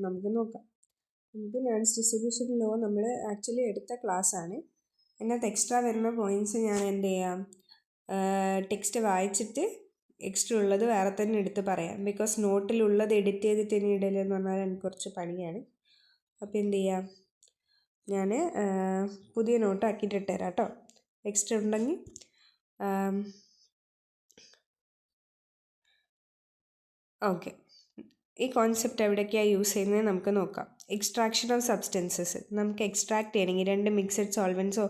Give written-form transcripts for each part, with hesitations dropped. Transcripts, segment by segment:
നമുക്ക് നോക്കാം. നമുക്ക് നയൻസ് ഡിസ്ട്രിബ്യൂഷൻ ലോ നമ്മൾ ആക്ച്വലി എടുത്ത ക്ലാസ്സാണ്. അതിനകത്ത് എക്സ്ട്രാ വരുന്ന പോയിൻറ്റ്സ് ഞാൻ എന്ത് ചെയ്യാം, ടെക്സ്റ്റ് വായിച്ചിട്ട് എക്സ്ട്രാ ഉള്ളത് വേറെ തന്നെ എടുത്ത് പറയാം. ബിക്കോസ് നോട്ടിലുള്ളത് എഡിറ്റ് ചെയ്തിട്ട് ഇനി ഇടലെന്ന് പറഞ്ഞാൽ എനിക്ക് കുറച്ച് പണിയാണ്. അപ്പോൾ എന്ത് ചെയ്യാം, ഞാൻ പുതിയ നോട്ട് ആക്കിയിട്ട് ഇട്ടുതരാം കേട്ടോ. എക്സ്ട്രാ ഉണ്ടെങ്കിൽ ഓക്കെ. ഈ കോൺസെപ്റ്റ് എവിടേക്കാണ് യൂസ് ചെയ്യുന്നത് നമുക്ക് നോക്കാം. Extraction of substances. നമുക്ക് എക്സ്ട്രാക്ട് ചെയ്യണമെങ്കിൽ രണ്ട് മിക്സഡ് സോൾവെൻസോ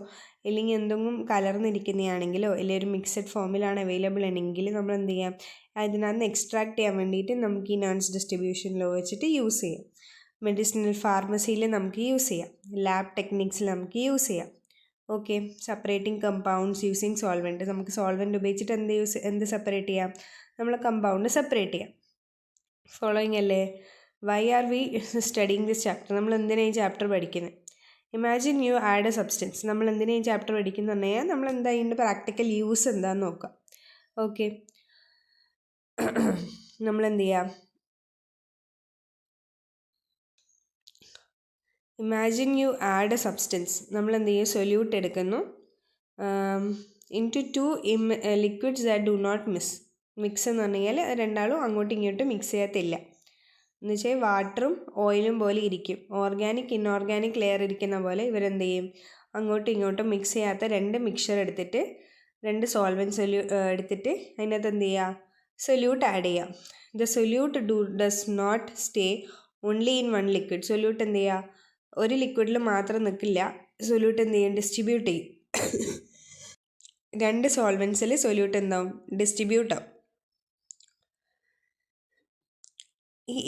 ഇല്ലെങ്കിൽ എന്തെങ്കിലും കലർന്നിരിക്കുന്നതാണെങ്കിലോ അല്ലെങ്കിൽ ഒരു മിക്സഡ് ഫോമിലാണ് അവൈലബിൾ ആണെങ്കിൽ നമ്മൾ എന്ത് ചെയ്യാം, അതിനകത്ത് എക്സ്ട്രാക്ട് ചെയ്യാൻ വേണ്ടിയിട്ട് നമുക്ക് ഈ നയൻസ് ഡിസ്ട്രിബ്യൂഷൻ ലോ വെച്ചിട്ട് യൂസ് ചെയ്യാം. മെഡിസിനൽ ഫാർമസിയിൽ നമുക്ക് യൂസ് ചെയ്യാം, ലാബ് ടെക്നിക്സിൽ നമുക്ക് യൂസ് ചെയ്യാം. Okay. Separating compounds using solvent. നമുക്ക് സോൾവെൻറ്റ് ഉപയോഗിച്ചിട്ട് എന്ത് സെപ്പറേറ്റ് ചെയ്യാം, നമ്മൾ കമ്പൗണ്ട് സെപ്പറേറ്റ് ചെയ്യാം. ഫോളോയിങ് അല്ലേ? Why are we studying this chapter? നമ്മൾ എന്തിനാണ് ഈ ചാപ്റ്റർ പഠിക്കുന്നത്? Imagine you add a substance. നമ്മൾ എന്തിനാണ് ഈ ചാപ്റ്റർ പഠിക്കുന്നത് പറഞ്ഞാൽ നമ്മൾ എന്താ ഇതിൻ്റെ പ്രാക്ടിക്കൽ യൂസ് എന്താണെന്ന് നോക്കാം. ഓക്കെ. നമ്മൾ എന്ത് ചെയ്യാം, imagine you add a substance. നമ്മൾ എന്ത് ചെയ്യും, സൊല്യൂട്ട് എടുക്കുന്നു into two liquids that do not mix എന്ന് പറഞ്ഞു കഴിഞ്ഞാൽ രണ്ടാളും അങ്ങോട്ടും ഇങ്ങോട്ടും മിക്സ് ചെയ്യത്തില്ല. എന്ന് വെച്ചാൽ വാട്ടറും ഓയിലും പോലെ ഇരിക്കും. ഓർഗാനിക് ഇൻഓർഗാനിക് ലെയർ ഇരിക്കുന്ന പോലെ ഇവരെന്ത് ചെയ്യും, അങ്ങോട്ടും ഇങ്ങോട്ടും മിക്സ് ചെയ്യാത്ത രണ്ട് മിക്സ്ചർ എടുത്തിട്ട് രണ്ട് സോൾവെൻറ്റ് എടുത്തിട്ട് അതിനകത്ത് എന്ത് ചെയ്യുക, സൊല്യൂട്ട് ആഡ് ചെയ്യാം. The solute does not stay only in one liquid. Solute എന്ത് ചെയ്യുക, ഒരു ലിക്വിഡിൽ മാത്രം നിൽക്കില്ല. സൊല്യൂട്ട് എന്ത് ചെയ്യും, ഡിസ്ട്രിബ്യൂട്ട് ചെയ്യും. രണ്ട് സോൾവെൻസിൽ സൊല്യൂട്ട് എന്താവും, ഡിസ്ട്രിബ്യൂട്ട് ആവും.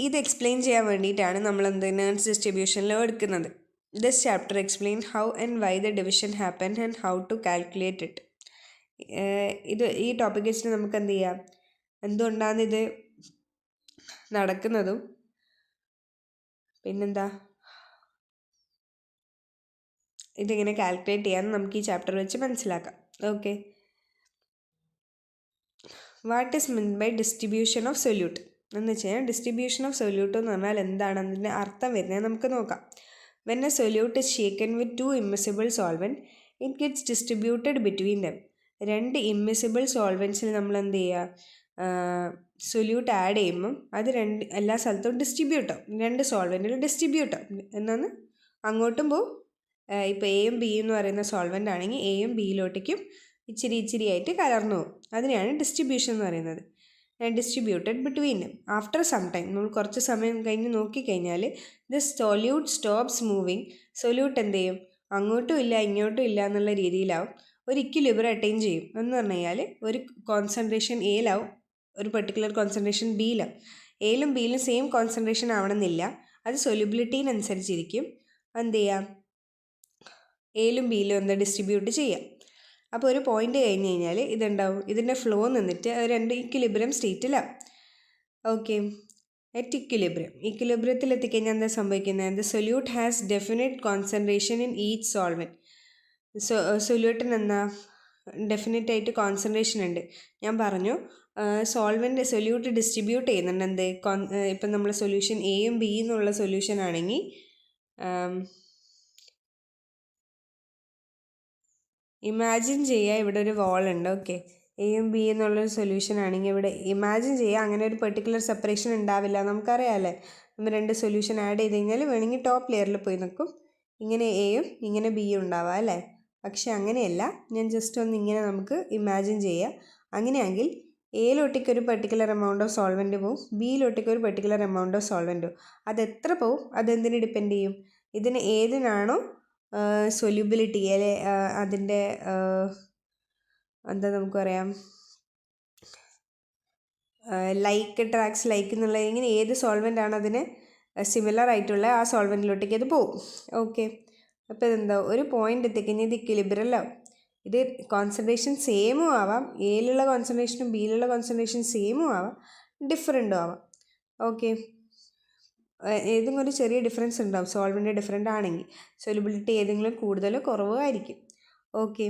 ഇത് എക്സ്പ്ലെയിൻ ചെയ്യാൻ വേണ്ടിയിട്ടാണ് നമ്മൾ നയൻസ് ഡിസ്ട്രിബ്യൂഷൻ ലോ എടുക്കുന്നത്. This chapter explain how and why the division happen and how to calculate it. ഈ ടോപ്പിക് വെച്ചിട്ട് നമുക്ക് എന്ത് ചെയ്യാം, എന്തുകൊണ്ടാണ് ഇത് നടക്കുന്നതും പിന്നെന്താ ഇതിങ്ങനെ കാൽക്കുലേറ്റ് ചെയ്യാമെന്ന് നമുക്ക് ഈ ചാപ്റ്റർ വെച്ച് മനസ്സിലാക്കാം. Okay. What is mean by distribution of solute എന്ന് വെച്ച് കഴിഞ്ഞാൽ ഡിസ്ട്രിബ്യൂഷൻ ഓഫ് സൊല്യൂട്ട് എന്ന് പറഞ്ഞാൽ എന്താണ്, അതിൻ്റെ അർത്ഥം വരുന്നത് നമുക്ക് നോക്കാം. When a solute is shaken with two immiscible solvent it gets distributed between them. രണ്ട് ഇമ്മിസിബിൾ സോൾവെൻറ്റ്സിൽ നമ്മൾ എന്ത് ചെയ്യുക, സൊല്യൂട്ട് ആഡ് ചെയ്യുമ്പം അത് എല്ലാ സ്ഥലത്തും ഡിസ്ട്രിബ്യൂട്ട് ആവും. രണ്ട് സോൾവെൻറ്റിൽ ഡിസ്ട്രിബ്യൂട്ട് ആവും എന്നാണ് അങ്ങോട്ടും പോവും. ഇപ്പോൾ എയും ബി എന്ന് പറയുന്ന സോൾവെൻ്റ് ആണെങ്കിൽ എയും ബിയിലോട്ടേക്കും ഇച്ചിരി ഇച്ചിരി ആയിട്ട് കലർന്നു പോകും. അതിനെയാണ് ഡിസ്ട്രിബ്യൂഷൻ എന്ന് പറയുന്നത്. Distributed between them. After some time, നമ്മൾ കുറച്ച് സമയം കഴിഞ്ഞ് നോക്കിക്കഴിഞ്ഞാൽ this solute stops moving. Solute എന്ത് ചെയ്യും, അങ്ങോട്ടും ഇല്ല ഇങ്ങോട്ടും ഇല്ല എന്നുള്ള രീതിയിലാവും. ഒരു ഇക്വിലിബ്രിയം അറ്റൈൻ ചെയ്യും. എന്ന് പറഞ്ഞു കഴിഞ്ഞാൽ ഒരു കോൺസെൻട്രേഷൻ എയിലാവും, ഒരു പെർട്ടിക്കുലർ കോൺസെൻട്രേഷൻ ബിയിലാവും. എയിലും ബിയിലും സെയിം കോൺസെൻട്രേഷൻ ആവണമെന്നില്ല, അത് സൊല്യൂബിലിറ്റീനനുസരിച്ചിരിക്കും. എന്ത് ചെയ്യാം, എയിലും ബിയിലും എന്താ ഡിസ്ട്രിബ്യൂട്ട് ചെയ്യാം. അപ്പോൾ ഒരു പോയിന്റ് കഴിഞ്ഞ് കഴിഞ്ഞാൽ ഇതുണ്ടാവും, ഇതിൻ്റെ ഫ്ലോ നിന്നിട്ട് രണ്ട് ഇക്വിലിബ്രിയം സ്റ്റേറ്റിലാവും. ഓക്കെ. അറ്റ് ഇക്വിലിബ്രിയത്തിൽ എത്തിക്കഴിഞ്ഞാൽ എന്താ സംഭവിക്കുന്നത്, the solute has definite concentration in each solvent. സൊല്യൂട്ടിന് എന്താ ഡെഫിനറ്റ് ആയിട്ട് കോൺസെൻട്രേഷൻ ഉണ്ട്. ഞാൻ പറഞ്ഞു സൊല്യൂട്ട് ഡിസ്ട്രിബ്യൂട്ട് ചെയ്യുന്നുണ്ട്. എന്ത് ഇപ്പം നമ്മൾ സൊല്യൂഷൻ എയും ബി എന്നുള്ള സൊല്യൂഷൻ ആണെങ്കിൽ ഇമാജിൻ ചെയ്യുക ഇവിടെ ഒരു വോൾ ഉണ്ട്. ഓക്കെ. എയും ബി എന്നുള്ളൊരു സൊല്യൂഷൻ ആണെങ്കിൽ ഇവിടെ ഇമാജിൻ ചെയ്യുക അങ്ങനെ ഒരു പെർട്ടിക്കുലർ സെപ്പറേഷൻ ഉണ്ടാവില്ല. നമുക്കറിയാമല്ലേ, നമ്മൾ രണ്ട് സൊല്യൂഷൻ ആഡ് ചെയ്ത് കഴിഞ്ഞാൽ വേണമെങ്കിൽ ടോപ്പ് ലെയറിൽ പോയി നിൽക്കും, ഇങ്ങനെ എയും ഇങ്ങനെ ബിയും ഉണ്ടാവാം അല്ലേ. പക്ഷെ അങ്ങനെയല്ല, ഞാൻ ജസ്റ്റ് ഒന്ന് ഇങ്ങനെ നമുക്ക് ഇമാജിൻ ചെയ്യുക. അങ്ങനെയാണെങ്കിൽ എയിലോട്ടേക്ക് ഒരു പെർട്ടിക്കുലർ എമൗണ്ട് ഓഫ് സോൾവെൻറ്റ് പോവും, ബിയിലോട്ടേക്ക് ഒരു പെർട്ടിക്കുലർ എമൗണ്ട് ഓഫ് സോൾവെൻറ്റ് പോവും. അതെത്ര പോവും, അതെന്തിന് ഡിപ്പെൻഡ് ചെയ്യും, ഇതിന് ഏതിനാണോ സൊല്യൂബിലിറ്റി അല്ലെ അതിൻ്റെ എന്താ നമുക്ക് പറയാം, ലൈക്ക് അട്രാക്ട്സ് ലൈക്ക് എന്നുള്ള ഇങ്ങനെ ഏത് സോൾവെൻ്റ് ആണ് അതിന് സിമിലർ ആയിട്ടുള്ള ആ സോൾവെൻറ്റിലോട്ടേക്ക് അത് പോവും. ഓക്കെ. അപ്പോൾ ഇതെന്താ, ഒരു പോയിന്റ് എത്തിക്കഴിഞ്ഞാൽ ഇത് ഇക്വിലിബ്രിയലാവും. ഇത് കോൺസെൻട്രേഷൻ സെയിമും ആവാം, എയിലുള്ള കോൺസെൻട്രേഷനും ബിയിലുള്ള കോൺസെൻട്രേഷൻ സെയിമും ആവാം, ഡിഫറെൻറ്റും ആവാം. ഓക്കെ. ഏതെങ്കിലും ഒരു ചെറിയ ഡിഫറൻസ് ഉണ്ടാവും സോൾവെൻ്റ് ഡിഫറെൻ്റ് ആണെങ്കിൽ. സൊല്യൂബിലിറ്റി ഏതെങ്കിലും കൂടുതലോ കുറവോ ആയിരിക്കും. Okay.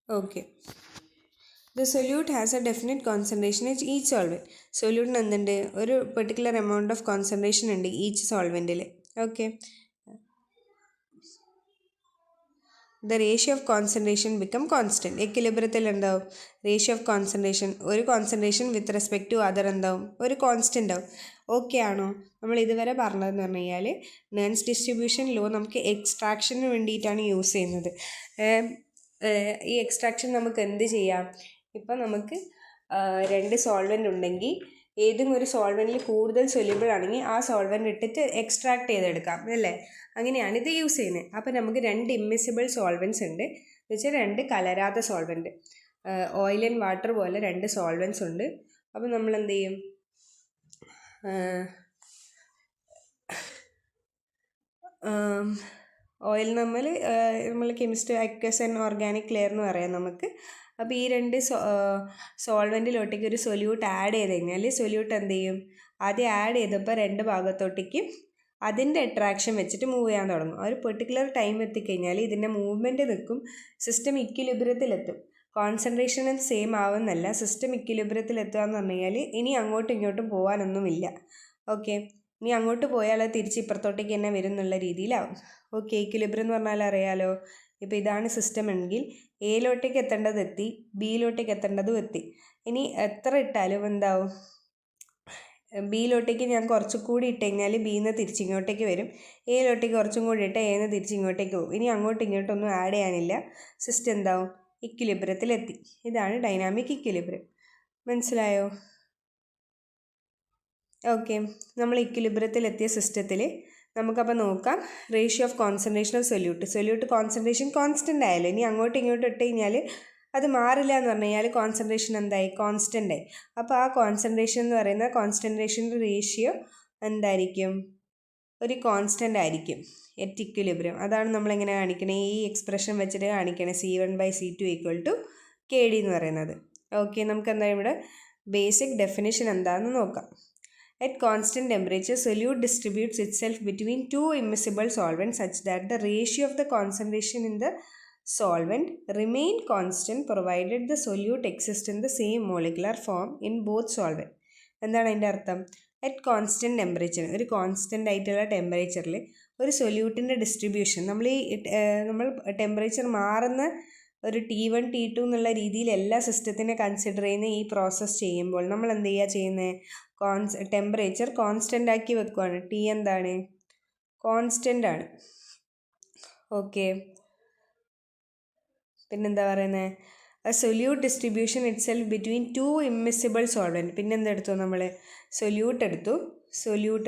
Okay. The solute has a definite concentration in each solvent. സൊല്യൂട്ടിന് എന്തുണ്ട്, ഒരു പെർട്ടിക്കുലർ എമൗണ്ട് ഓഫ് കോൺസെൻട്രേഷൻ ഉണ്ട് ഈച്ച് സോൾവെൻറ്റിൽ. Okay. The ratio of concentration become constant. എക്വിലിബ്രിയത്തിൽ എന്താവും, റേഷ്യോ ഓഫ് കോൺസെൻട്രേഷൻ, ഒരു concentration with respect to other എന്താവും, ഒരു കോൺസ്റ്റൻ്റ് ആവും. ഓക്കെ ആണോ? നമ്മൾ ഇതുവരെ പറഞ്ഞതെന്ന് പറഞ്ഞു കഴിഞ്ഞാൽ നെൻസ് ഡിസ്ട്രിബ്യൂഷൻ ലോ നമുക്ക് എക്സ്ട്രാക്ഷന് വേണ്ടിയിട്ടാണ് യൂസ് ചെയ്യുന്നത്. ഈ എക്സ്ട്രാക്ഷൻ നമുക്ക് എന്ത് ചെയ്യാം, ഇപ്പം നമുക്ക് രണ്ട് സോൾവെൻ്റ് ഉണ്ടെങ്കിൽ ഏതെങ്കിലും ഒരു സോൾവെൻറ്റിൽ കൂടുതൽ സൊല്യൂബിൾ ആണെങ്കിൽ ആ സോൾവെൻ്റ് ഇട്ടിട്ട് എക്സ്ട്രാക്ട് ചെയ്തെടുക്കാം അല്ലേ? അങ്ങനെയാണ് ഇത് യൂസ് ചെയ്യുന്നത്. അപ്പോൾ നമുക്ക് രണ്ട് ഇമ്മിസിബിൾ സോൾവെൻറ്റ്സ് ഉണ്ട്, എന്ന് വെച്ചാൽ രണ്ട് കലരാത്ത സോൾവെൻറ്റ്. ഓയിൽ ആൻഡ് വാട്ടർ പോലെ രണ്ട് സോൾവെൻറ്റ്സ് ഉണ്ട്. അപ്പോൾ നമ്മൾ എന്ത് ചെയ്യും, ഓയിൽ നമ്മൾ chemistry aqueous and organic layer എന്ന് പറയാം നമുക്ക്. അപ്പോൾ ഈ രണ്ട് സോൾവെൻറ്റിലോട്ടേക്ക് ഒരു സൊല്യൂട്ട് ആഡ് ചെയ്ത് കഴിഞ്ഞാൽ സൊല്യൂട്ട് എന്ത് ചെയ്യും, ആദ്യം ആഡ് ചെയ്തപ്പോൾ രണ്ട് ഭാഗത്തോട്ടേക്ക് അതിൻ്റെ അട്രാക്ഷൻ വെച്ചിട്ട് മൂവ് ചെയ്യാൻ തുടങ്ങും. ഒരു പെർട്ടിക്കുലർ ടൈം എത്തിക്കഴിഞ്ഞാൽ ഇതിൻ്റെ മൂവ്മെൻറ്റ് നിൽക്കും, സിസ്റ്റം ഇക്വിലിബ്രിയത്തിലെത്തും. കോൺസെൻട്രേഷൻ സെയിം ആവുന്നല്ല, സിസ്റ്റം ഇക്വിലിബ്രിയത്തിലെത്തുക എന്ന് പറഞ്ഞു കഴിഞ്ഞാൽ ഇനി അങ്ങോട്ടും ഇങ്ങോട്ടും പോകാനൊന്നുമില്ല. ഓക്കെ, ഇനി അങ്ങോട്ട് പോയാൽ അത് തിരിച്ച് ഇപ്പുറത്തോട്ടേക്ക് തന്നെ വരും എന്നുള്ള രീതിയിലാവും. ഓക്കെ, ഇക്വിലിബ്രിയം എന്ന് പറഞ്ഞാൽ അറിയാലോ, ഇപ്പോൾ ഇതാണ് സിസ്റ്റം എങ്കിൽ എയിലോട്ടേക്ക് എത്തേണ്ടത് എത്തി, ബിയിലോട്ടേക്ക് എത്തേണ്ടതും എത്തി. ഇനി എത്ര ഇട്ടാലും എന്താവും, ബിയിലോട്ടേക്ക് ഞാൻ കുറച്ചും കൂടി ഇട്ട് കഴിഞ്ഞാൽ ബിന്ന് തിരിച്ചിങ്ങോട്ടേക്ക് വരും, എയിലോട്ടേക്ക് കുറച്ചും കൂടി ഇട്ട് എന്ന് തിരിച്ചിങ്ങോട്ടേക്ക് പോകും. ഇനി അങ്ങോട്ടും ഇങ്ങോട്ടൊന്നും ആഡ് ചെയ്യാനില്ല, സിസ്റ്റം എന്താവും, ഇക്വിലിബ്രിയത്തിലെത്തി. ഇതാണ് ഡൈനാമിക് ഇക്വിലിബ്രിയം. മനസ്സിലായോ? ഓക്കെ, നമ്മൾ ഇക്വിലിബ്രിയത്തിലെത്തിയ സിസ്റ്റത്തിൽ നമുക്കപ്പോൾ നോക്കാം ratio of concentration of solute concentration constant ആയാലും ഇനി അങ്ങോട്ടും ഇങ്ങോട്ടും ഇട്ട് കഴിഞ്ഞാൽ അത് മാറില്ല എന്ന് പറഞ്ഞു കഴിഞ്ഞാൽ കോൺസെൻട്രേഷൻ എന്തായി, കോൺസ്റ്റൻ്റ് ആയി. അപ്പോൾ ആ കോൺസെൻട്രേഷൻ എന്ന് പറയുന്ന കോൺസെൻട്രേഷൻ്റെ റേഷ്യോ എന്തായിരിക്കും, ഒരു കോൺസ്റ്റൻ്റ് ആയിരിക്കും എറ്റ് ഇക്വിലിബ്രിയം. അതാണ് നമ്മളിങ്ങനെ കാണിക്കണേ, ഈ എക്സ്പ്രഷൻ വെച്ചിട്ട് കാണിക്കണേ, C1/C2 = KD എന്ന് പറയുന്നത്. ഓക്കെ, നമുക്ക് എന്താ ഇവിടെ ബേസിക് ഡെഫിനിഷൻ എന്താണെന്ന് നോക്കാം. At constant temperature, solute distributes itself between two immiscible solvents such that the ratio of the concentration in the solvent remain constant provided the solute exists in the same molecular form in both solvent. എന്താണ് അതിൻ്റെ അർത്ഥം? At constant temperature, ഒരു constant ആയിട്ടുള്ള ടെമ്പറേച്ചറിൽ ഒരു സൊല്യൂട്ടിൻ്റെ distribution നമ്മൾ temperature മാറുന്ന ഒരു T1 T2 എന്നുള്ള രീതിയിൽ എല്ലാ സിസ്റ്റത്തിനെ കൺസിഡർ ചെയ്യുന്ന ഈ പ്രോസസ്സ് ചെയ്യുമ്പോൾ നമ്മൾ എന്ത് ചെയ്യുക ചെയ്യുന്നത്, ടെമ്പറേച്ചർ കോൺസ്റ്റൻ്റ് ആക്കി വെക്കുവാണ്. T എന്താണ്, കോൺസ്റ്റൻ്റ് ആണ്. ഓക്കെ, പിന്നെന്താ പറയുന്നത്, solute distribution itself between two immiscible solvent. പിന്നെന്തെടുത്തു, നമ്മൾ സൊല്യൂട്ട്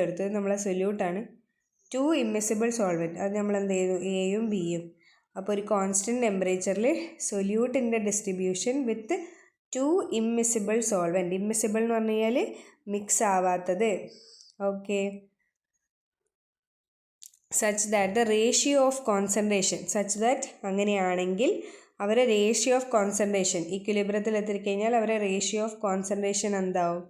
എടുത്തു നമ്മളെ സൊല്യൂട്ടാണ്, ടു ഇമ്മിസിബിൾ സോൾവെൻറ്റ്, അത് നമ്മൾ എന്ത് ചെയ്തു, എയും ബിയും. അപ്പോൾ ഒരു കോൺസ്റ്റൻറ്റ് ടെമ്പറേച്ചറിൽ സൊല്യൂട്ടിൻ്റെ distribution with two immiscible solvent. Immiscible എന്ന് പറഞ്ഞു കഴിഞ്ഞാൽ മിക്സ് ആവാത്തത്. Okay, such that the ratio of concentration, അങ്ങനെയാണെങ്കിൽ അവരെ റേഷ്യോ ഓഫ് കോൺസെൻട്രേഷൻ ഇക്വിലിബ്രിയത്തിൽ എത്തിക്കഴിഞ്ഞാൽ അവരെ റേഷ്യോ ഓഫ് കോൺസെൻട്രേഷൻ എന്താവും,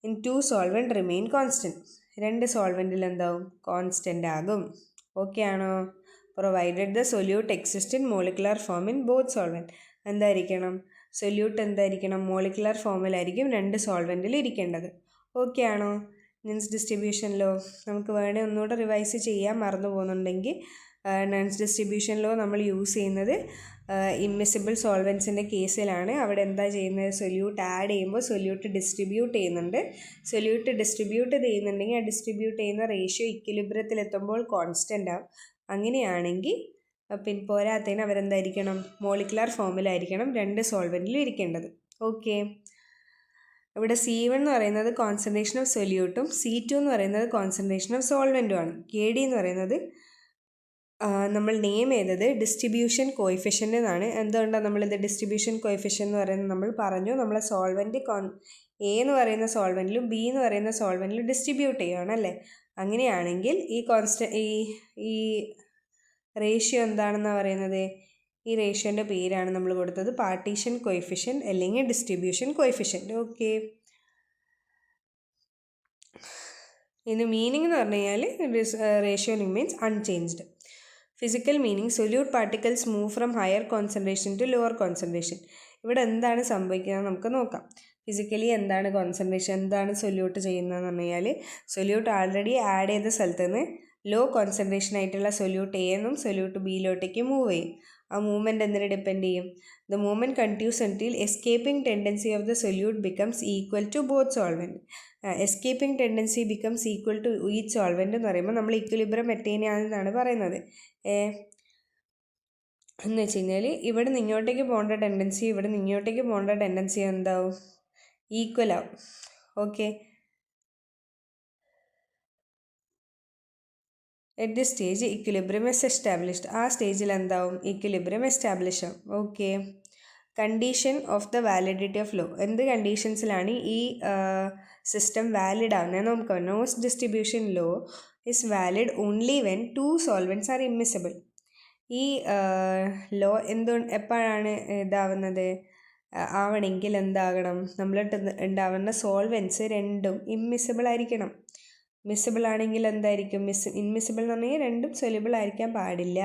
in two solvent remain constant. രണ്ട് സോൾവെൻറ്റിൽ എന്താവും, കോൺസ്റ്റൻ്റ് ആകും. ഓക്കെ ആണോ? Provided the solute exist in molecular form in both solvent. എന്തായിരിക്കണം, സൊല്യൂട്ട് എന്തായിരിക്കണം, മോളിക്കുലർ ഫോമിലായിരിക്കും രണ്ട് സോൾവെൻറ്റിൽ ഇരിക്കേണ്ടത്. ഓക്കെ ആണോ? നെൻസ് ഡിസ്ട്രിബ്യൂഷൻ ലോ നമുക്ക് വേണേൽ ഒന്നുകൂടെ റിവൈസ് ചെയ്യാൻ മറന്നു പോകുന്നുണ്ടെങ്കിൽ, നെൻസ് ഡിസ്ട്രിബ്യൂഷൻ ലോ നമ്മൾ യൂസ് ചെയ്യുന്നത് ഇമ്മിസിബിൾ സോൾവെൻസിൻ്റെ കേസിലാണ്. അവിടെ എന്താ ചെയ്യുന്നത്, സൊല്യൂട്ട് ആഡ് ചെയ്യുമ്പോൾ സൊല്യൂട്ട് ഡിസ്ട്രിബ്യൂട്ട് ചെയ്യുന്നുണ്ട്. സൊല്യൂട്ട് ഡിസ്ട്രിബ്യൂട്ട് ചെയ്യുന്നുണ്ടെങ്കിൽ ആ ഡിസ്ട്രിബ്യൂട്ട് ചെയ്യുന്ന റേഷ്യോ ഇക്വിലിബ്രിയത്തിലെത്തുമ്പോൾ കോൺസ്റ്റൻ്റ് ആവും. അങ്ങനെയാണെങ്കിൽ പിന്നെ പോരാത്തതിന് അവരെന്തായിരിക്കണം, മോളിക്കുലർ ഫോമിലായിരിക്കണം രണ്ട് സോൾവെൻറ്റിലും ഇരിക്കേണ്ടത്. ഓക്കെ, ഇവിടെ C1 എന്ന് പറയുന്നത് കോൺസെൻട്രേഷൻ ഓഫ് സൊല്യൂട്ടും C2 എന്ന് പറയുന്നത് കോൺസെൻട്രേഷൻ ഓഫ് സോൾവെൻറ്റുമാണ്. KD എന്ന് പറയുന്നത് നമ്മൾ നെയിം ചെയ്തത് ഡിസ്ട്രിബ്യൂഷൻ കോയിഫിഷ്യൻ്റ് എന്നാണ്. എന്തുകൊണ്ടാണ് നമ്മളിത് ഡിസ്ട്രിബ്യൂഷൻ കോയിഫിഷ്യൻ്റ് എന്ന് പറയുന്നത്, നമ്മൾ പറഞ്ഞു നമ്മളെ സോൾവെൻറ്റ് A എന്ന് പറയുന്ന സോൾവെൻറ്റിലും B എന്ന് പറയുന്ന സോൾവെൻറ്റിലും ഡിസ്ട്രിബ്യൂട്ട് ചെയ്യുകയാണല്ലേ. അങ്ങനെയാണെങ്കിൽ ഈ റേഷ്യോ എന്താണെന്നാണ് പറയുന്നത്, ഈ റേഷ്യോൻ്റെ പേരാണ് നമ്മൾ കൊടുത്തത് പാർട്ടീഷൻ കോയിഫിഷ്യൻ്റ് അല്ലെങ്കിൽ ഡിസ്ട്രിബ്യൂഷൻ കോയിഫിഷ്യൻ്റ്. ഓക്കെ, ഇതിന് മീനിങ് എന്ന് പറഞ്ഞു കഴിഞ്ഞാൽ ratio remains unchanged. Physical meaning solute particles move from higher concentration to lower concentration. ഇവിടെ എന്താണ് സംഭവിക്കുന്നത് നമുക്ക് നോക്കാം. ഫിസിക്കലി എന്താണ് കോൺസെൻട്രേഷൻ, എന്താണ് സൊല്യൂട്ട് ചെയ്യുന്നതെന്ന് പറഞ്ഞു കഴിഞ്ഞാൽ, സൊല്യൂട്ട് ആൾറെഡി ആഡ് ചെയ്ത സ്ഥലത്ത് നിന്ന് ലോ കോൺസെൻട്രേഷൻ ആയിട്ടുള്ള സൊല്യൂട്ട് എ എന്നും സൊല്യൂട്ട് ബിയിലോട്ടേക്ക് മൂവ് ചെയ്യും. ആ മൂവ്മെൻറ്റ് എന്തിനെ ഡിപ്പെൻഡ് ചെയ്യും? The movement continues until escaping tendency of the solute becomes equal to both solvent. Escaping tendency becomes equal to each solvent എന്ന് പറയുമ്പോൾ നമ്മൾ ഇക്വിലിബ്രിയം അറ്റൈൻ ചെയ്യാമെന്നാണ് പറയുന്നത്. എന്ന് വെച്ച് കഴിഞ്ഞാൽ ഇവിടെ നിങ്ങോട്ടേക്ക് പോകേണ്ട ടെൻഡൻസി ഇവിടെ നിങ്ങോട്ടേക്ക് പോകേണ്ട ടെൻഡൻസി എന്താവും? ഈക്വൽ ആവും. Okay, at the stage equilibrium is established. ആ സ്റ്റേജിൽ എന്താവും? ഇക്വിലിബ്രിയം എസ്റ്റാബ്ലിഷ് ആവും. Okay, condition of the validity of law. എന്ത് കണ്ടീഷൻസിലാണ് ഈ സിസ്റ്റം വാലിഡ് ആവുന്നത് നമുക്ക്? നോയ്സ് distribution law is valid only when two solvents are immiscible. ഈ ലോ എപ്പോഴാണ് ഇതാവുന്നത്? ആവണമെങ്കിൽ എന്താകണം? നമ്മളിട്ട് ഉണ്ടാവുന്ന സോൾവെൻറ്റ്സ് രണ്ടും ഇമ്മിസിബിൾ ആയിരിക്കണം. മിസിബിൾ ആണെങ്കിൽ എന്തായിരിക്കും? ഇൻമിസിബിൾ എന്ന് പറഞ്ഞാൽ രണ്ടും സൊല്യൂബിൾ ആയിരിക്കാൻ പാടില്ല,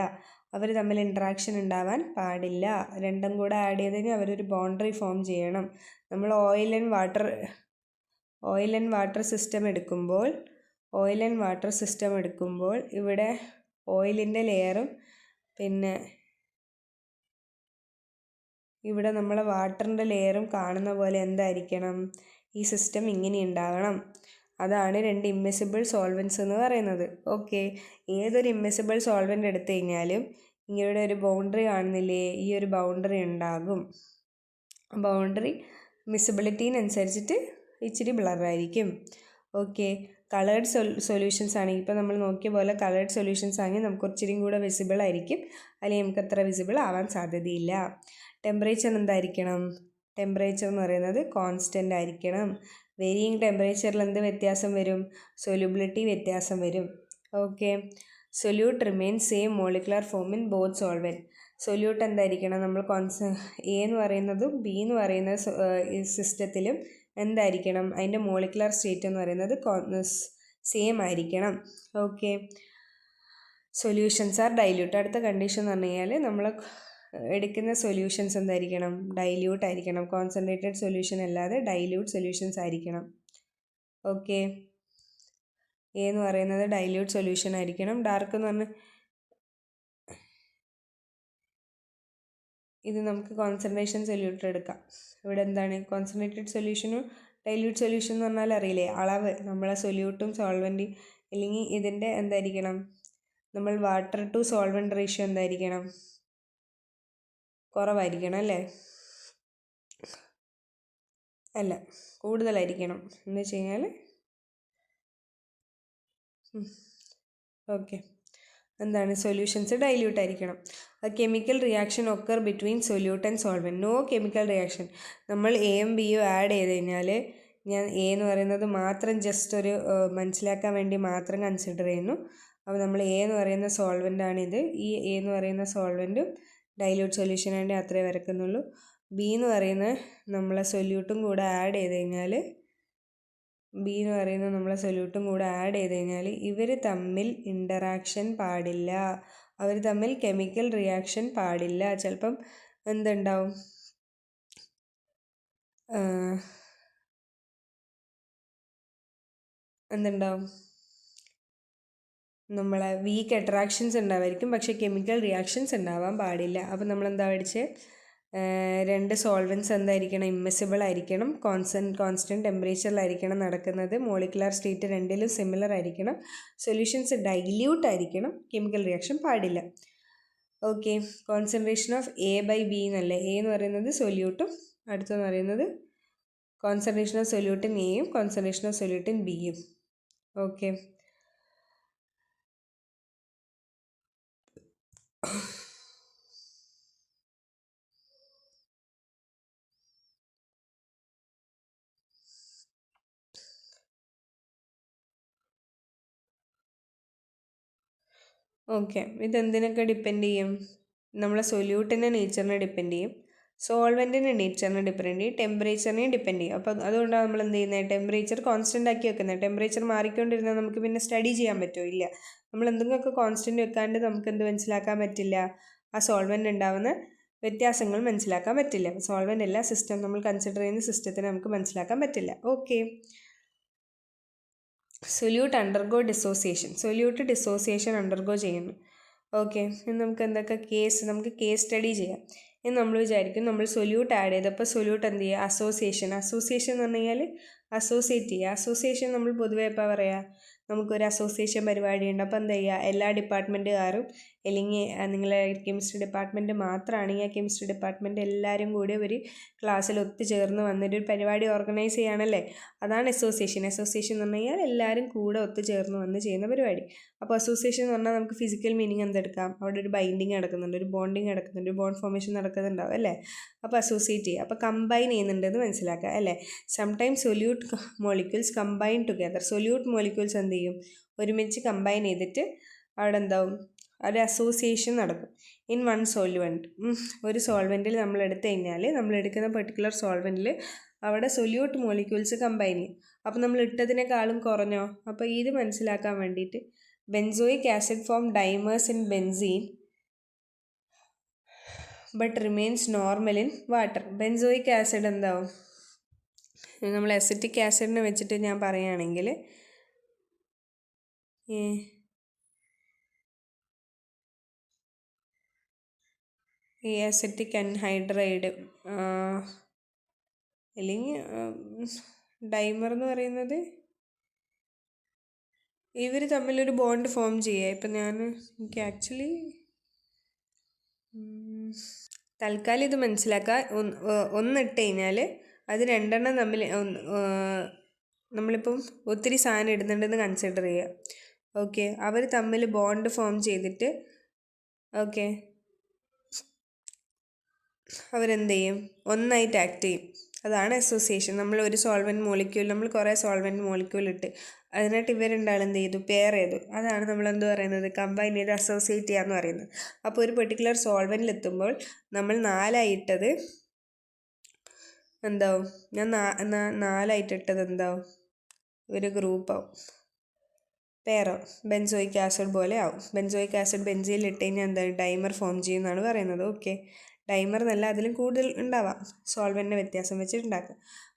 അവർ തമ്മിൽ ഇൻട്രാക്ഷൻ ഉണ്ടാവാൻ പാടില്ല. രണ്ടും കൂടെ ആഡ് ചെയ്തതിന് അവരൊരു ബൗണ്ടറി ഫോം ചെയ്യണം. നമ്മൾ ഓയിൽ ആൻഡ് വാട്ടർ സിസ്റ്റം എടുക്കുമ്പോൾ ഇവിടെ ഓയിലിൻ്റെ ലെയറും പിന്നെ ഇവിടെ നമ്മൾ വാട്ടറിൻ്റെ ലെയറും കാണുന്ന പോലെ എന്തായിരിക്കണം? ഈ സിസ്റ്റം ഇങ്ങനെ ഉണ്ടാകണം. അതാണ് രണ്ട് ഇമ്മിസിബിൾ സോൾവെൻറ്റ്സ് എന്ന് പറയുന്നത്. ഓക്കെ, ഏതൊരു ഇമ്മിസിബിൾ സോൾവെൻ്റ് എടുത്തു കഴിഞ്ഞാലും ഇങ്ങനെ ഒരു ബൗണ്ടറി കാണുന്നില്ലേ? ഈ ഒരു ബൗണ്ടറി ഉണ്ടാകും. ബൗണ്ടറി മിസിബിലിറ്റീനനുസരിച്ചിട്ട് ഇച്ചിരി ബ്ലറായിരിക്കും. ഓക്കെ, കളേർഡ് സൊല്യൂഷൻസ് ആണെങ്കിൽ ഇപ്പോൾ നമ്മൾ നോക്കിയ പോലെ കളേർഡ് സൊല്യൂഷൻസ് ആണെങ്കിൽ നമുക്ക് ഇച്ചിരിയും കൂടെ വിസിബിൾ ആയിരിക്കും, അല്ലെങ്കിൽ നമുക്ക് അത്ര വിസിബിൾ ആവാൻ സാധ്യതയില്ല. ടെമ്പറേച്ചർ എന്തായിരിക്കണം? ടെമ്പറേച്ചർ എന്ന് പറയുന്നത് കോൺസ്റ്റൻ്റ് ആയിരിക്കണം. വേരിയിങ് ടെമ്പറേച്ചറിൽ എന്ത് വ്യത്യാസം വരും? സൊല്യൂബിലിറ്റി വ്യത്യാസം വരും. Okay, solute remain same molecular form in both solvent. Solute എന്തായിരിക്കണം? നമ്മൾ എ എന്ന് പറയുന്നതും ബി എന്ന് പറയുന്ന സിസ്റ്റത്തിലും എന്തായിരിക്കണം? അതിൻ്റെ മോളിക്കുലർ സ്റ്റേറ്റ് എന്ന് പറയുന്നത് സെയിം ആയിരിക്കണം. Okay, solutions are dilute. അടുത്ത കണ്ടീഷൻ എന്ന് പറഞ്ഞു കഴിഞ്ഞാൽ നമ്മൾ എടുക്കുന്ന സൊല്യൂഷൻസ് എന്തായിരിക്കണം? ഡൈല്യൂട്ട് ആയിരിക്കണം. കോൺസെൻട്രേറ്റഡ് സൊല്യൂഷൻ അല്ലാതെ ഡൈല്യൂട്ട് സൊല്യൂഷൻസ് ആയിരിക്കണം. ഓക്കെ, എ എന്ന് പറയുന്നത് ഡൈല്യൂട്ട് സൊല്യൂഷൻ ആയിരിക്കണം. ഡാർക്ക് എന്ന് പറഞ്ഞാൽ ഇത് നമുക്ക് കോൺസെൻട്രേഷൻ സൊല്യൂട്ട് എടുക്കാം. ഇവിടെ എന്താണ് കോൺസെൻട്രേറ്റഡ് സൊല്യൂഷനും ഡൈല്യൂട്ട് സൊല്യൂഷൻ എന്ന് പറഞ്ഞാൽ അറിയില്ലേ? അളവ്. നമ്മളെ സൊല്യൂട്ടും സോൾവെൻറ്റും അല്ലെങ്കിൽ ഇതിൻ്റെ എന്തായിരിക്കണം? നമ്മൾ വാട്ടർ ടു സോൾവെൻറ്റ് റേഷ്യോ എന്തായിരിക്കണം? കുറവായിരിക്കണം അല്ലേ? അല്ല, കൂടുതലായിരിക്കണം. എന്ന് വെച്ച് കഴിഞ്ഞാൽ ഓക്കെ, എന്താണ്? സൊല്യൂഷൻസ് ഡൈല്യൂട്ട് ആയിരിക്കണം. Chemical reaction occur between solute and solvent. No chemical reaction. നമ്മൾ എയും ബിയും ആഡ് ചെയ്ത് കഴിഞ്ഞാൽ ഞാൻ എ എന്ന് പറയുന്നത് മാത്രം ജസ്റ്റ് ഒരു മനസ്സിലാക്കാൻ വേണ്ടി മാത്രം കൺസിഡർ ചെയ്യുന്നു. അപ്പോൾ നമ്മൾ എ എന്ന് പറയുന്ന സോൾവെൻ്റാണിത്. ഈ എ എന്ന് പറയുന്ന സോൾവെൻറ്റും ഡൈല്യൂട്ട് സൊല്യൂഷൻ വേണ്ടി അത്രേ വരക്കുന്നുള്ളൂ. ബി എന്ന് പറയുന്ന നമ്മളെ സൊല്യൂട്ടും കൂടെ ആഡ് ചെയ്ത് കഴിഞ്ഞാൽ ഇവർ തമ്മിൽ ഇൻ്ററാക്ഷൻ പാടില്ല, അവർ തമ്മിൽ കെമിക്കൽ റിയാക്ഷൻ പാടില്ല. ചിലപ്പം എന്തുണ്ടാവും? നമ്മളെ വീക്ക് അട്രാക്ഷൻസ് ഉണ്ടാവായിരിക്കും, പക്ഷേ കെമിക്കൽ റിയാക്ഷൻസ് ഉണ്ടാവാൻ പാടില്ല. അപ്പോൾ നമ്മളെന്താ പഠിച്ചത്? രണ്ട് സോൾവെൻറ്റ്സ് എന്തായിരിക്കണം? ഇമ്മിസിബിൾ ആയിരിക്കണം. കോൺസ്റ്റൻറ്റ് ടെമ്പറേച്ചറിലായിരിക്കണം നടക്കുന്നത്. മോളിക്കുലർ സ്റ്റേറ്റ് രണ്ടിലും സിമിലർ ആയിരിക്കണം. സൊല്യൂഷൻസ് ഡൈല്യൂട്ട് ആയിരിക്കണം. കെമിക്കൽ റിയാക്ഷൻ പാടില്ല. Okay, concentration of A by B എന്നല്ലേ? എ എന്ന് പറയുന്നത് സൊല്യൂട്ടും അടുത്തെന്ന് പറയുന്നത് കോൺസെൻട്രേഷൻ ഓഫ് സൊല്യൂട്ടിൻ എയും കോൺസെൻട്രേഷൻ ഓഫ് സൊല്യൂട്ടിൻ ബിയും. ഓക്കെ, ഇതെന്തിനൊക്കെ ഡിപ്പെൻഡ് ചെയ്യും? നമ്മളെ സൊല്യൂട്ടിൻ്റെ നേച്ചറിനെ ഡിപ്പെൻഡ് ചെയ്യും. സോൾവെൻറ്റിൻ്റെ നേച്ചറിനെ ഡിപ്പെൻഡ് ചെയ്യും, ടെമ്പറേച്ചറിനെയും ഡിപ്പെൻഡ് ചെയ്യും. അപ്പോൾ അതുകൊണ്ടാണ് നമ്മൾ എന്ത് ചെയ്യുന്നത്, ടെമ്പറേച്ചർ കോൺസ്റ്റൻ്റ് ആക്കി വെക്കുന്നത്. ടെമ്പറേച്ചർ മാറിക്കൊണ്ടിരുന്നാൽ നമുക്ക് പിന്നെ സ്റ്റഡി ചെയ്യാൻ പറ്റുമോ? ഇല്ല. നമ്മൾ എന്തെങ്കിലുമൊക്കെ കോൺസ്റ്റൻ്റ് വെക്കാണ്ട് നമുക്ക് എന്ത് മനസ്സിലാക്കാൻ പറ്റില്ല, ആ സോൾവെൻ്റ് ഉണ്ടാവുന്ന വ്യത്യാസങ്ങൾ മനസ്സിലാക്കാൻ പറ്റില്ല. സോൾവെൻ്റ് എല്ലാ സിസ്റ്റം നമ്മൾ കൺസിഡർ ചെയ്യുന്ന സിസ്റ്റത്തിന് നമുക്ക് മനസ്സിലാക്കാൻ പറ്റില്ല. Okay. Solute undergo dissociation. Solute dissociation undergo ചെയ്യുന്നു. ഓക്കെ. ഇനി നമുക്ക് എന്തൊക്കെ നമുക്ക് കേസ് സ്റ്റഡി ചെയ്യാം. ഇനി നമ്മൾ വിചാരിക്കും നമ്മൾ സൊല്യൂട്ട് ആഡ് ചെയ്തപ്പോൾ സൊല്യൂട്ട് എന്ത് ചെയ്യുക, അസോസിയേഷൻ എന്ന് പറഞ്ഞു കഴിഞ്ഞാൽ അസോസിയേറ്റ് ചെയ്യുക. അസോസിയേഷൻ നമ്മൾ പൊതുവെ ഇപ്പോൾ പറയുക, നമുക്കൊരു അസോസിയേഷൻ പരിപാടിയുണ്ട്. അപ്പോൾ എന്താ ചെയ്യുക, എല്ലാ ഡിപ്പാർട്ട്മെൻറ്റുകാരും അല്ലെങ്കിൽ നിങ്ങളെ കെമിസ്ട്രി ഡിപ്പാർട്ട്മെൻറ്റ് മാത്രമാണെങ്കിൽ ആ കെമിസ്ട്രി ഡിപ്പാർട്ട്മെൻറ്റ് എല്ലാവരും കൂടി ഒരു ക്ലാസ്സിൽ ഒത്തുചേർന്ന് വന്നിട്ട് ഒരു പരിപാടി ഓർഗനൈസ് ചെയ്യുകയാണല്ലേ, അതാണ് അസോസിയേഷൻ. അസോസിയേഷൻ എന്ന് പറഞ്ഞു കഴിഞ്ഞാൽ എല്ലാവരും കൂടെ ഒത്തുചേർന്ന് വന്ന് ചെയ്യുന്ന പരിപാടി. അപ്പോൾ അസോസിയേഷൻ എന്ന് പറഞ്ഞാൽ നമുക്ക് ഫിസിക്കൽ മീനിങ് എന്തെടുക്കാം, അവിടെ ഒരു ബൈൻഡിങ് നടക്കുന്നുണ്ട്, ഒരു ബോണ്ടിങ് നടക്കുന്നുണ്ട്, ഒരു ബോണ്ട് ഫോർമേഷൻ നടക്കുന്നുണ്ടാവും അല്ലേ. അപ്പോൾ അസോസിയേറ്റ് ചെയ്യുക, അപ്പോൾ കമ്പൈൻ ചെയ്യുന്നുണ്ടെന്ന് മനസ്സിലാക്കുക അല്ലേ. Sometimes solute molecules combine together. Solute molecules എന്ത് ചെയ്യും, ഒരുമിച്ച് കമ്പൈൻ ചെയ്തിട്ട് അവിടെ എന്താവും, ഒരു അസോസിയേഷൻ നടക്കും. ഇൻ വൺ സോൾവെൻറ്റ്, ഒരു സോൾവെൻറ്റിൽ നമ്മൾ എടുത്തു കഴിഞ്ഞാൽ നമ്മൾ എടുക്കുന്ന പെർട്ടിക്കുലർ സോൾവെൻറ്റിൽ അവിടെ സൊല്യൂട്ട് മോളിക്യൂൾസ് കമ്പൈൻ ചെയ്യും. അപ്പോൾ നമ്മൾ ഇട്ടതിനേക്കാളും കുറഞ്ഞോ, അപ്പോൾ ഇത് മനസ്സിലാക്കാൻ വേണ്ടിയിട്ട് benzoic acid form dimers in benzene but remains normal in water. Benzoic acid എന്താവും, നമ്മൾ അസറ്റിക് ആസിഡിനെ വെച്ചിട്ട് ഞാൻ പറയുകയാണെങ്കിൽ ഈ അസറ്റിക് അൻഹൈഡ്രൈഡ് അല്ലെങ്കിൽ ഡൈമർ എന്ന് പറയുന്നത് ഇവർ തമ്മിലൊരു ബോണ്ട് ഫോം ചെയ്യുക. ഇപ്പം എനിക്ക് ആക്ച്വലി തൽക്കാലം ഇത് മനസ്സിലാക്കുക, ഒന്നിട്ട് കഴിഞ്ഞാൽ അത് രണ്ടെണ്ണം തമ്മിൽ നമ്മളിപ്പം ഒത്തിരി സാധനം ഇടുന്നുണ്ടെന്ന് കൺസിഡർ ചെയ്യുക. ഓക്കെ, അവർ തമ്മിൽ ബോണ്ട് ഫോം ചെയ്തിട്ട് ഓക്കെ അവരെന്ത് ചെയ്യും, ഒന്നായിട്ട് ആക്ട് ചെയ്യും. അതാണ് അസോസിയേഷൻ. നമ്മൾ ഒരു സോൾവെൻറ്റ് മോളിക്യൂൾ, നമ്മൾ കുറേ സോൾവെൻറ്റ് മോളിക്യൂൾ ഇട്ട് അതിനായിട്ട് ഇവരുണ്ടാവും എന്ത് ചെയ്തു, പെയർ ചെയ്തു. അതാണ് നമ്മൾ എന്ത് പറയുന്നത്, കമ്പൈൻ ചെയ്ത് അസോസിയേറ്റ് ചെയ്യുക എന്ന് പറയുന്നത്. അപ്പോൾ ഒരു പെർട്ടിക്കുലർ സോൾവെൻറ്റിൽ എത്തുമ്പോൾ നമ്മൾ നാലായിട്ടത് എന്താവും, ഞാൻ നാലായിട്ടിട്ടത് എന്താവും, ഒരു ഗ്രൂപ്പാവും, പെയറാവും, ബെൻസോയിക് ആസിഡ് പോലെ ആവും. ബെൻസോയിക് ആസിഡ് ബെൻസീനിൽ ഇട്ട് കഴിഞ്ഞാൽ എന്താ, ഡൈമർ ഫോം ചെയ്യുമെന്നാണ് പറയുന്നത്. ഓക്കെ, ഡൈമർ എന്നല്ല, അതിലും കൂടുതൽ ഉണ്ടാവാം, സോൾവെൻറ്റിൻ്റെ വ്യത്യാസം വെച്ചിട്ടുണ്ടാക്കുക.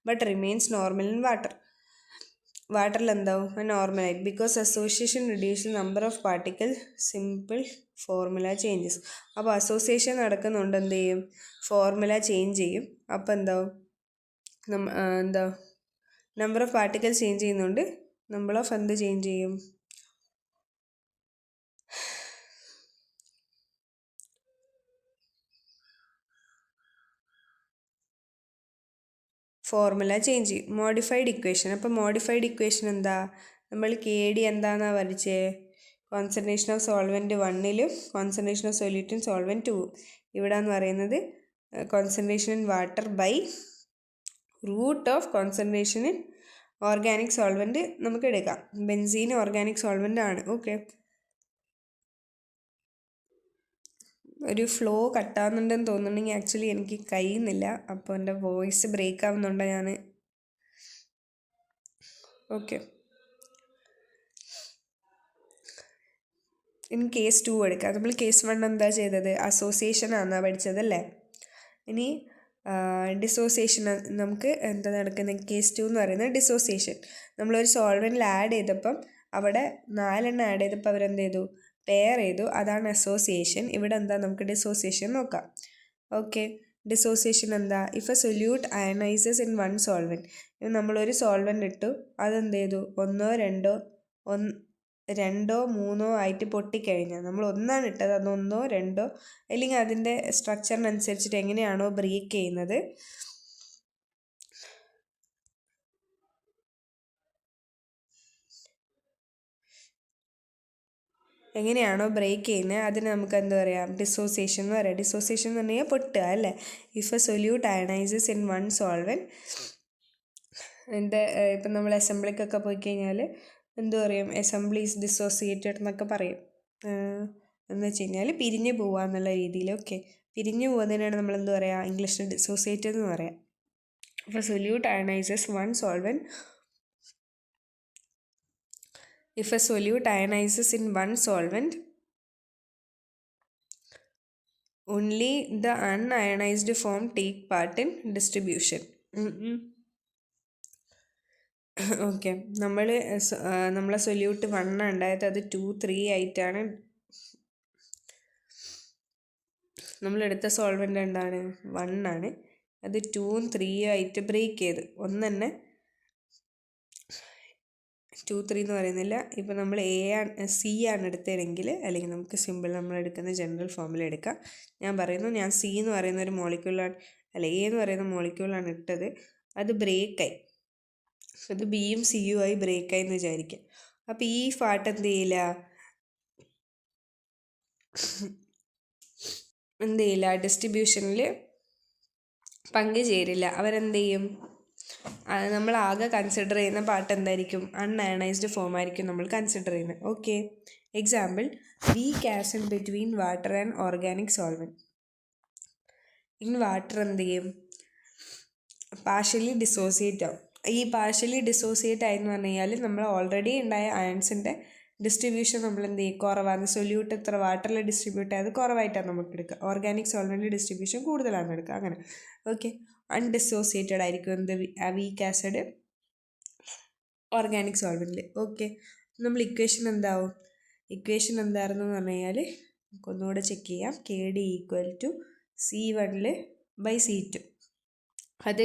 But remains normal in water. വാട്ടറിൽ എന്താവും, നോർമലായിട്ട്. Because association reduce number of particle, simple formula changes. അപ്പോൾ അസോസിയേഷൻ നടക്കുന്നുണ്ട്, എന്ത് ചെയ്യും, ഫോർമുല ചേഞ്ച് ചെയ്യും. അപ്പോൾ എന്താവും, നമ്പർ ഓഫ് പാർട്ടിക്കിൾ ചേഞ്ച് ചെയ്യുന്നുണ്ട്, നമ്പർ ഓഫ് എന്ത് ചേഞ്ച് ചെയ്യും, ഫോർമുല ചേഞ്ച് ചെയ്യും. Modified equation. അപ്പോൾ മോഡിഫൈഡ് ഇക്വേഷൻ എന്താ, നമ്മൾ KD എന്താണെന്നാണ് വരച്ചേ, കോൺസെൻട്രേഷൻ ഓഫ് സോൾവെൻറ്റ് 1ലും concentration of solute in solvent 2. ഇവിടെ എന്ന് പറയുന്നത് concentration in water by root of concentration in organic solvent നമുക്ക് എടുക്കാം. ബെൻസീൻ ഓർഗാനിക് സോൾവെൻ്റ് ആണ്. ഓക്കെ, ഒരു ഫ്ലോ കട്ടാവുന്നുണ്ടെന്ന് തോന്നുന്നുണ്ടെങ്കിൽ ആക്ച്വലി എനിക്ക് കഴിയുന്നില്ല, അപ്പോൾ എൻ്റെ വോയിസ് ബ്രേക്ക് ആവുന്നുണ്ട് ഞാൻ. ഓക്കെ, ഇനി കേസ് 2 എടുക്കാം. നമ്മൾ കേസ് 1 എന്താ ചെയ്തത്, അസോസിയേഷൻ ആണെന്നാണ് പഠിച്ചതല്ലേ. ഇനി ഡിസോസിയേഷൻ നമുക്ക് എന്താ നടക്കുന്നത്, കേസ് 2 എന്ന് പറയുന്നത് ഡിസോസിയേഷൻ. നമ്മളൊരു സോൾവെൻറ്റിൽ ആഡ് ചെയ്തപ്പം അവിടെ 4 എണ്ണം ആഡ് ചെയ്തപ്പോൾ അവരെന്ത് ചെയ്തു, പെയർ ചെയ്തു. അതാണ് അസോസിയേഷൻ. ഇവിടെ എന്താ, നമുക്ക് ഡിസോസിയേഷൻ നോക്കാം. ഓക്കെ, ഡിസോസിയേഷൻ എന്താ, if a solute ionizes in one solvent. നമ്മളൊരു സോൾവെൻറ്റ് ഇട്ടു, അതെന്ത് ചെയ്തു, രണ്ടോ മൂന്നോ ആയിട്ട് പൊട്ടിക്കഴിഞ്ഞാൽ, നമ്മൾ ഒന്നാണ് ഇട്ടത്, അത് 1, 2 അല്ലെങ്കിൽ അതിൻ്റെ സ്ട്രക്ചറിനനുസരിച്ചിട്ട് എങ്ങനെയാണോ ബ്രേക്ക് ചെയ്യുന്നത്, അതിന് നമുക്ക് എന്താ പറയാം, ഡിസോസിയേഷൻ എന്ന് പറയാം. ഡിസോസിയേഷൻ എന്ന് പറഞ്ഞാൽ പൊട്ടുക അല്ലേ. If a solute ionizes in one solvent, ഇപ്പം നമ്മൾ അസംബ്ലിക്കൊക്കെ പോയി കഴിഞ്ഞാൽ എന്തു പറയും, അസംബ്ലി ഈസ് ഡിസോസിയേറ്റഡ് എന്നൊക്കെ പറയും. എന്ന് വെച്ച് കഴിഞ്ഞാൽ പിരിഞ്ഞ് പോവുക എന്നുള്ള രീതിയിൽ. ഓക്കെ, പിരിഞ്ഞു പോകുന്നതിനാണ് നമ്മൾ എന്ത് പറയുക, ഇംഗ്ലീഷിൽ ഡിസോസിയേറ്റ് എന്ന് പറയാം. അപ്പോൾ solute ionizes one solvent. If a solute ionizes in one solvent, only the unionized form take part in distribution. Okay, നമ്മളെ സൊല്യൂട്ട് 1 ഉണ്ടായത് അത് 2, 3 ആയിട്ടാണ് നമ്മളെടുത്ത സോൾവെൻ്റ് എന്താണ് 1 ആണ്. അത് 2ഉം 3ഉം ആയിട്ട് ബ്രേക്ക് ചെയ്ത് ഒന്ന് തന്നെ 2, 3 എന്ന് പറയുന്നില്ല. ഇപ്പോൾ നമ്മൾ സി ആണ് എടുത്തതെങ്കിൽ, അല്ലെങ്കിൽ നമുക്ക് സിമ്പിൾ നമ്മൾ എടുക്കുന്ന ജനറൽ ഫോമിൽ എടുക്കാം. ഞാൻ പറയുന്നു, ഞാൻ സി എന്ന് പറയുന്ന ഒരു മോളിക്യൂളാണ്, അല്ല എ എന്ന് പറയുന്ന മോളിക്യൂളാണ് ഇട്ടത്. അത് ബ്രേക്കായി, അത് ബിയും സിയും ആയി ബ്രേക്കായി എന്ന് വിചാരിക്കുക. അപ്പോൾ ഈ പാർട്ട് എന്ത് ചെയ്യില്ല, ഡിസ്ട്രിബ്യൂഷനിൽ പങ്കുചേരില്ല. അവരെന്ത് ചെയ്യും, നമ്മൾ ആകെ കൺസിഡർ ചെയ്യുന്ന പാർട്ട് എന്തായിരിക്കും, അൺഅയണൈസ്ഡ് ഫോം ആയിരിക്കും നമ്മൾ കൺസിഡർ ചെയ്യുന്നത്. Okay, example, weak acid between water and organic solvent. In water എന്ത് ചെയ്യും, പാർഷ്യലി ഡിസോസിയേറ്റ് ആവും. ഈ പാർഷ്യലി ഡിസോസിയേറ്റ് ആയെന്ന് പറഞ്ഞു കഴിഞ്ഞാൽ നമ്മൾ ഓൾറെഡി ഉണ്ടായ അയൺസിൻ്റെ ഡിസ്ട്രിബ്യൂഷൻ നമ്മൾ എന്ത് ചെയ്യും, കുറവാണ്. സൊല്യൂട്ട് എത്ര വാട്ടറിൽ ഡിസ്ട്രിബ്യൂട്ട് ആയത് കുറവായിട്ടാണ് നമുക്ക് എടുക്കുക, ഓർഗാനിക് സോൾവെൻ്റ് ഡിസ്ട്രിബ്യൂഷൻ കൂടുതലാണ് എടുക്കുക, അങ്ങനെ. ഓക്കെ, അൺഡിസോസിയേറ്റഡ് ആയിരിക്കും എന്ത്, വീക്ക് ആസിഡ് ഓർഗാനിക് സോൾവെൻറ്റിൽ. ഓക്കെ, നമ്മൾ ഇക്വേഷൻ എന്താവും, ഇക്വേഷൻ എന്തായിരുന്നു എന്ന് പറഞ്ഞു കഴിഞ്ഞാൽ നമുക്കൊന്നുകൂടെ ചെക്ക് ചെയ്യാം. KD = C1/C2. അത്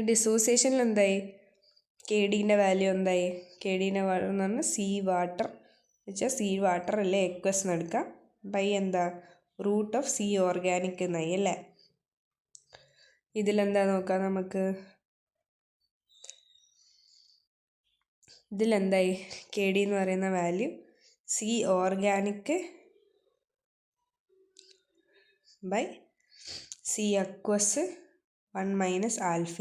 ഡിസോസിയേഷനിൽ എന്തായി, KDൻ്റെ വാല്യൂ എന്തായി, KDൻ്റെ വാല്യൂ എന്ന് പറഞ്ഞാൽ C വാട്ടർ വെച്ചാൽ C വാട്ടർ അല്ലേ എക്വസ് എടുക്കാം, ബൈ എന്താ √C ഓർഗാനിക് എന്നായി അല്ലേ. ഇതിലെന്താ നോക്കാം നമുക്ക്, ഇതിലെന്തായി KD എന്ന് പറയുന്ന value C organic by C aqueous 1 - alpha.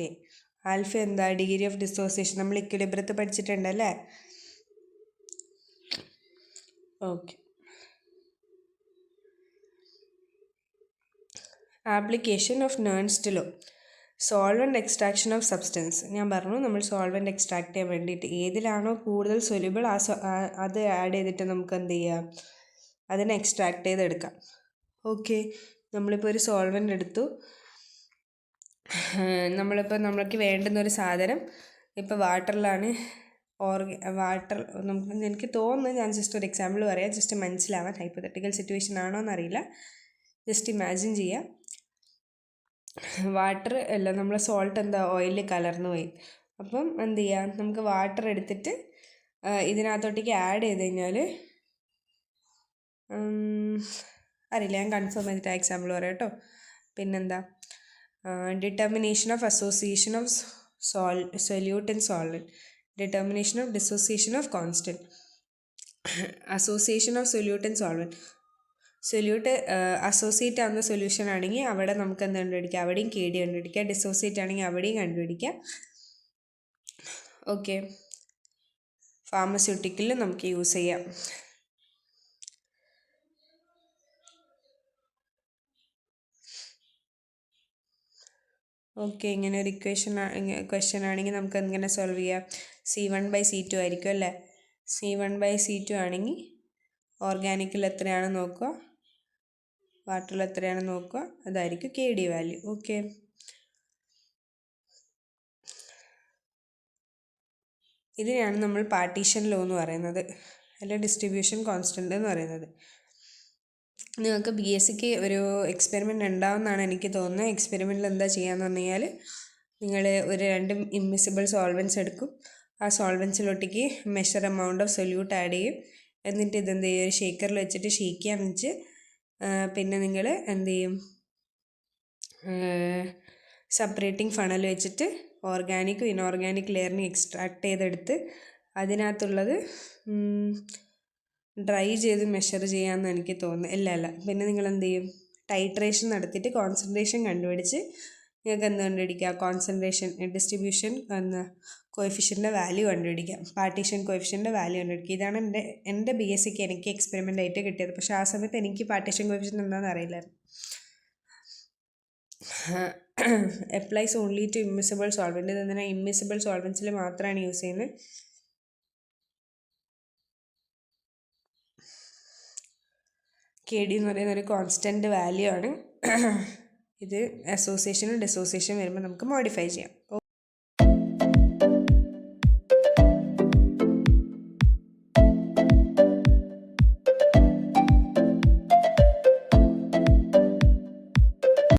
Alpha എന്താ, ഡിഗ്രി ഓഫ് ഡിസോസിയേഷൻ, നമ്മൾ ഇക്വിലിബ്രിയത്തിൽ പഠിച്ചിട്ടുണ്ടല്ലേ. Okay, application of Nernst law, solvent extraction of substance. ഞാൻ പറഞ്ഞു, നമ്മൾ സോൾവെൻ്റ് എക്സ്ട്രാക്ട് ചെയ്യാൻ വേണ്ടിയിട്ട് ഏതിലാണോ കൂടുതൽ സൊല്യൂബിൾ അത് ആഡ് ചെയ്തിട്ട് നമുക്ക് എന്ത് ചെയ്യാം, അതിനെ എക്സ്ട്രാക്ട് ചെയ്തെടുക്കാം. ഓക്കെ, നമ്മളിപ്പോൾ ഒരു സോൾവെൻ്റ് എടുത്തു, നമ്മൾക്ക് വേണ്ടുന്നൊരു സാധനം ഇപ്പോൾ വാട്ടറിലാണ്, എനിക്ക് തോന്നുന്നു, ഞാൻ ജസ്റ്റ് ഒരു എക്സാമ്പിൾ പറയാം, ജസ്റ്റ് മനസ്സിലാവാൻ, ഹൈപ്പോത്തറ്റിക്കൽ സിറ്റുവേഷൻ ആണോ എന്നറിയില്ല, ജസ്റ്റ് ഇമാജിൻ ചെയ്യാം. വാട്ടർ അല്ല, നമ്മൾ സോൾട്ട് എന്താ ഓയിലിൽ കലർന്നു പോയി. അപ്പം എന്ത് ചെയ്യാം, നമുക്ക് വാട്ടർ എടുത്തിട്ട് ഇതിനകത്തോട്ടേക്ക് ആഡ് ചെയ്ത് കഴിഞ്ഞാൽ, അറിയില്ല, ഞാൻ കൺഫേം ചെയ്തിട്ട് എക്സാമ്പിൾ പറയാം കേട്ടോ. പിന്നെന്താ, determination of association of solute and solvent, determination of dissociation of constant, association of solute and solvent. Solute associate ആവുന്ന സൊല്യൂഷൻ ആണെങ്കിൽ അവിടെ നമുക്ക് എന്ത് കണ്ടുപിടിക്കാം, അവിടെയും KD കണ്ടുപിടിക്കാം. ഡിസോസിയേറ്റ് ആണെങ്കിൽ അവിടെയും കണ്ടുപിടിക്കാം. ഓക്കെ, ഫാർമസ്യൂട്ടിക്കലിൽ നമുക്ക് യൂസ് ചെയ്യാം. ഓക്കെ, ഇങ്ങനെ ഒരു ക്വസ്റ്റ്യൻ ആണെങ്കിൽ നമുക്ക് എങ്ങനെ സോൾവ് ചെയ്യാം, C1/C2 ആയിരിക്കും അല്ലേ. C1/C2 ആണെങ്കിൽ ഓർഗാനിക്കിൽ എത്രയാണ് നോക്കുക, വാട്ടറിൽ എത്രയാണ് നോക്കുക, അതായിരിക്കും KD വാല്യൂ. ഓക്കെ, ഇതിനെയാണ് നമ്മൾ പാർട്ടീഷൻ ലോ എന്ന് പറയുന്നത്, അല്ലെ ഡിസ്ട്രിബ്യൂഷൻ കോൺസ്റ്റൻ്റ് എന്ന് പറയുന്നത്. നിങ്ങൾക്ക് BSc ഒരു എക്സ്പെരിമെൻ്റ് ഉണ്ടാവുമെന്നാണ് എനിക്ക് തോന്നുന്നത്. എക്സ്പെരിമെൻറ്റിൽ എന്താ ചെയ്യാന്ന് പറഞ്ഞു കഴിഞ്ഞാൽ, നിങ്ങൾ ഒരു 2 ഇമ്മിസിബിൾ സോൾവെൻറ്റ്സ് എടുക്കും, ആ സോൾവെൻറ്റ്സിലൊട്ടിക്ക് measure amount of solute add ചെയ്യും, എന്നിട്ട് ഇതെന്ത് ചെയ്യും, ഒരു ഷേക്കറിൽ വെച്ചിട്ട് ഷേക്ക് ചെയ്യാൻ വെച്ച്, പിന്നെ നിങ്ങൾ എന്ത് ചെയ്യും, സെപ്പറേറ്റിംഗ് ഫണൽ വെച്ചിട്ട് ഓർഗാനിക്കും ഇനോർഗാനിക് ലെയറിനെ എക്സ്ട്രാക്ട് ചെയ്തെടുത്ത് അതിനകത്തുള്ളത് ഡ്രൈ ചെയ്ത് മെഷർ ചെയ്യാമെന്ന് എനിക്ക് തോന്നുന്നു. അല്ല, പിന്നെ നിങ്ങൾ എന്ത് ചെയ്യും, ടൈട്രേഷൻ നടത്തിയിട്ട് കോൺസെൻട്രേഷൻ കണ്ടുപിടിച്ച് നിങ്ങൾക്ക് എന്ത് കണ്ടുപിടിക്കുക, കോൺസെൻട്രേഷൻ ഡിസ്ട്രിബ്യൂഷൻ കോഎഫിഷ്യൻ്റെ വാല്യൂ കണ്ടുപിടിക്കാം, പാർട്ടീഷൻ കോഎഫിഷ്യൻ്റെ വാല്യൂ കണ്ടുപിടിക്കുക. ഇതാണ് എൻ്റെ BSc എനിക്ക് എക്സ്പെരിമെൻ്റ് ആയിട്ട് കിട്ടിയത്. പക്ഷേ ആ സമയത്ത് എനിക്ക് പാർട്ടീഷൻ കോഎഫിഷ്യൻ എന്താണെന്ന് അറിയില്ലായിരുന്നു. Applies only to immiscible solvent. ഇതെന്തിനാ ഇമ്മിസിബിൾ സോൾവെൻസിൽ മാത്രമാണ് യൂസ് ചെയ്യുന്നത്. KD എന്ന് പറയുന്ന ഒരു കോൺസ്റ്റൻറ്റ് വാല്യൂ ആണ്. ഇത് അസോസിയേഷനും ഡിസോസിയേഷൻ വരുമ്പോൾ നമുക്ക് മോഡിഫൈ ചെയ്യാം.